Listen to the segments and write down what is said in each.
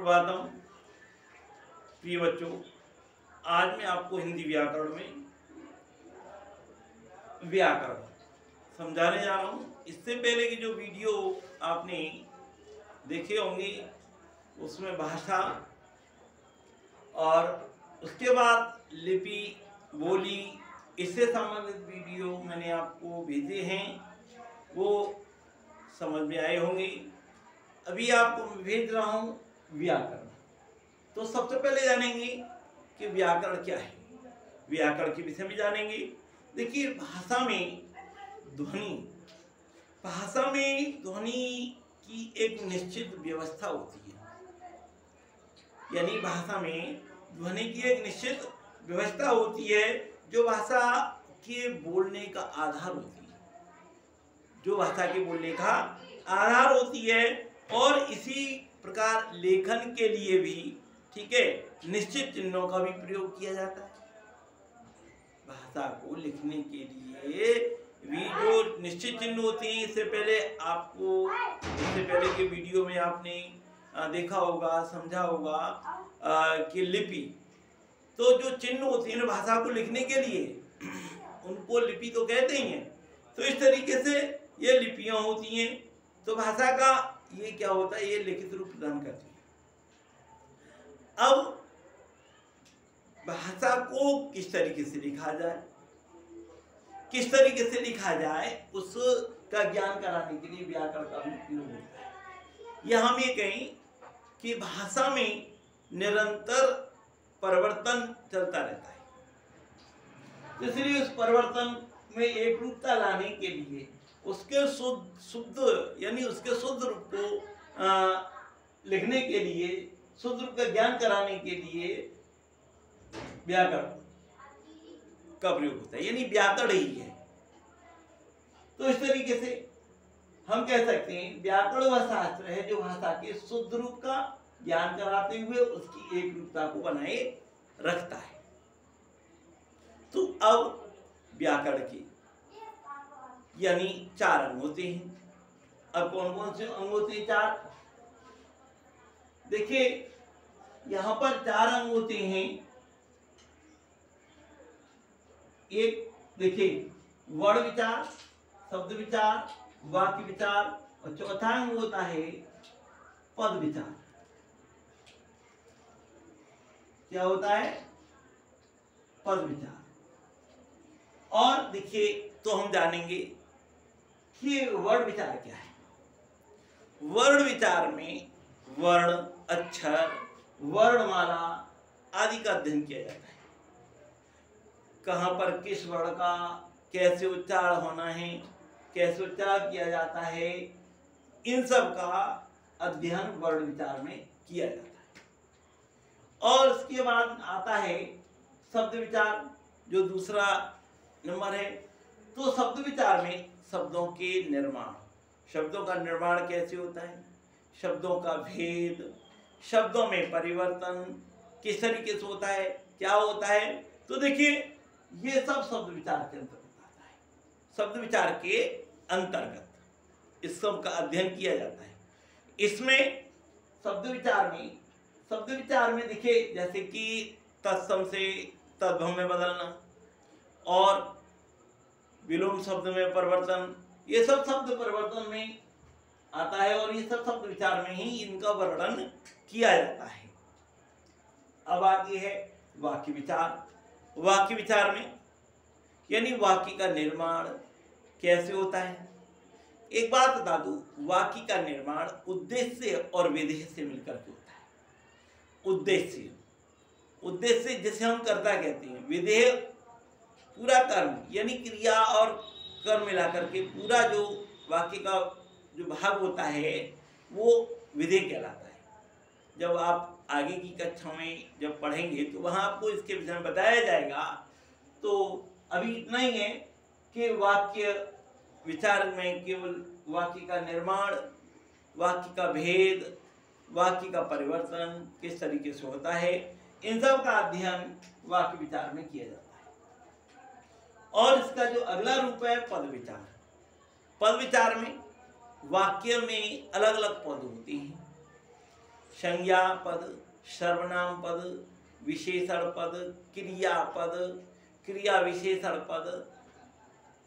सुप्रभातम प्रिय बच्चों। आज मैं आपको हिंदी व्याकरण में व्याकरण समझाने जा रहा हूँ। इससे पहले की जो वीडियो आपने देखे होंगे उसमें भाषा और उसके बाद लिपि बोली इससे संबंधित वीडियो मैंने आपको भेजे हैं, वो समझ में आए होंगे। अभी आपको भेज रहा हूँ व्याकरण। तो सबसे पहले जानेंगे कि व्याकरण क्या है, व्याकरण के विषय में जानेंगे। देखिए, भाषा में ध्वनि की एक निश्चित व्यवस्था होती है, यानी भाषा में ध्वनि की एक निश्चित व्यवस्था होती है जो भाषा के बोलने का आधार होती है, जो भाषा के बोलने का आधार होती है। और इसी प्रकार लेखन के लिए भी, ठीक है, निश्चित चिन्हों का भी प्रयोग किया जाता है। भाषा को लिखने के लिए भी जो निश्चित चिन्ह होते हैं, इससे पहले के वीडियो में आपने देखा होगा, समझा होगा कि लिपि, तो जो चिन्ह होते हैं भाषा को लिखने के लिए उनको लिपि तो कहते ही हैं। तो इस तरीके से ये लिपियां होती हैं। तो भाषा का ये क्या होता है, ये लिखित रूप प्रदान करती है। अब भाषा को किस तरीके से लिखा जाए, उसका ज्ञान कराने के लिए व्याकरण का भी उपयोग होता है। यह हम ये कहें कि भाषा में निरंतर परिवर्तन चलता रहता है, इसलिए उस परिवर्तन में एक रूपता लाने के लिए उसके शुद्ध यानी उसके शुद्ध रूप को लिखने के लिए, शुद्ध रूप का ज्ञान कराने के लिए व्याकरण का प्रयोग होता है, यानी व्याकरण ही है। तो इस तरीके से हम कह सकते हैं व्याकरण वह शास्त्र है जो भाषा के शुद्ध रूप का ज्ञान कराते हुए उसकी एक रूपता को बनाए रखता है। तो अब व्याकरण के यानी 4 अंग होते हैं। अब कौन कौन से अंग होते हैं? 4। देखिए, यहां पर 4 अंग होते हैं। एक देखिए, वर्ण विचार, शब्द विचार, वाक्य विचार, और चौथा अंग होता है पद विचार। क्या होता है? पद विचार। और देखिए, तो हम जानेंगे कि वर्ण विचार क्या है। वर्ण विचार में वर्ण, अक्षर, वर्णमाला आदि का अध्ययन किया जाता है। कहाँ पर किस वर्ण का कैसे उच्चारण होना है, कैसे उच्चारण किया जाता है, इन सब का अध्ययन वर्ण विचार में किया जाता है। और उसके बाद आता है शब्द विचार, जो दूसरा नंबर है। तो शब्द विचार में शब्दों के निर्माण, शब्दों का निर्माण कैसे होता है, शब्दों का भेद, शब्दों में परिवर्तन किस तरीके से होता है, क्या होता है। तो देखिए, ये सब शब्द विचार के अंतर्गत आता है। शब्द विचार के अंतर्गत इस सब का अध्ययन किया जाता है। इसमें शब्द विचार में देखिए, जैसे कि तत्सम से तद्भव में बदलना और विलोम शब्द में परिवर्तन, ये सब शब्द परिवर्तन में आता है और ये सब शब्द विचार में ही इनका वर्णन किया जाता है। अब आगे है वाक्य विचार। वाक्य विचार में यानी वाक्य का निर्माण कैसे होता है। एक बात बता दूं, वाक्य का निर्माण उद्देश्य और विधेय से मिलकर के होता है। उद्देश्य जिसे हम कर्ता कहते हैं, विधेय पूरा कर्म यानी क्रिया और कर्म मिलाकर के पूरा जो वाक्य का जो भाग होता है वो विधेय कहलाता है। जब आप आगे की कक्षा में जब पढ़ेंगे तो वहाँ आपको इसके विषय में बताया जाएगा। तो अभी इतना ही है कि वाक्य विचार में केवल वाक्य का निर्माण, वाक्य का भेद, वाक्य का परिवर्तन किस तरीके से होता है, इन सब का अध्ययन वाक्य विचार में किया जाता है। और इसका जो अगला रूप है पद विचार। पद विचार में वाक्य में अलग अलग पद होते हैं। संज्ञा पद, सर्वनाम पद, विशेषण पद, क्रियापद, क्रिया विशेषण पद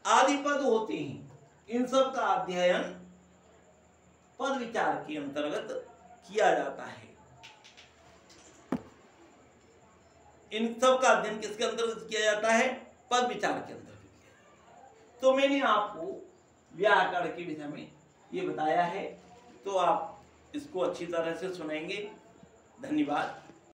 आदि पद होते हैं। इन सब का अध्ययन पद विचार के अंतर्गत किया जाता है। इन सब का अध्ययन किसके अंतर्गत किया जाता है? पद विचार के अंतर्गत। तो मैंने आपको व्याकरण के विषय में ये बताया है, तो आप इसको अच्छी तरह से सुनेंगे। धन्यवाद।